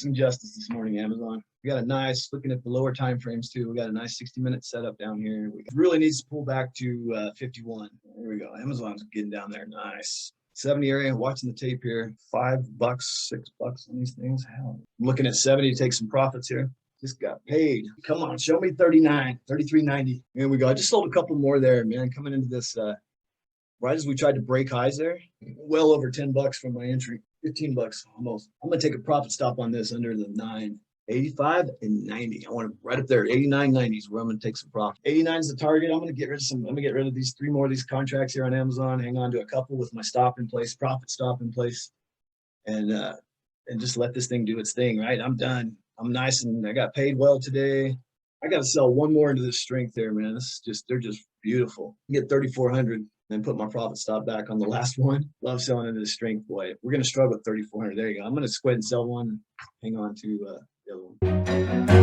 some justice this morning, Amazon. We got a nice, looking at the lower time frames too, we got a nice 60-minute setup down here. We really needs to pull back to 51. There we go. Amazon's getting down there. Nice. 70 area, watching the tape here. $5, $6 on these things. Hell, I'm looking at 70 to take some profits here. Just got paid. Come on, show me 39, 33.90. Here we go. I just sold a couple more there, man. Coming into this, right as we tried to break highs there, well over $10 from my entry. 15 bucks almost. I'm gonna take a profit stop on this under the 985 and 90. I want it right up there. 89.90 is where I'm gonna take some profit. 89 is the target. I'm gonna get rid of these 3 more of these contracts here on Amazon. Hang on to a couple with my stop in place, profit stop in place, and just let this thing do its thing. Right. I'm done. I'm nice and I got paid well today. I got to sell one more into this strength there, man. This is just, they're just beautiful. Get 3,400. Then put my profit stop back on the last one. Love selling into the strength, boy. We're going to struggle at 3,400. There you go. I'm going to go ahead and sell one. Hang on to the other one.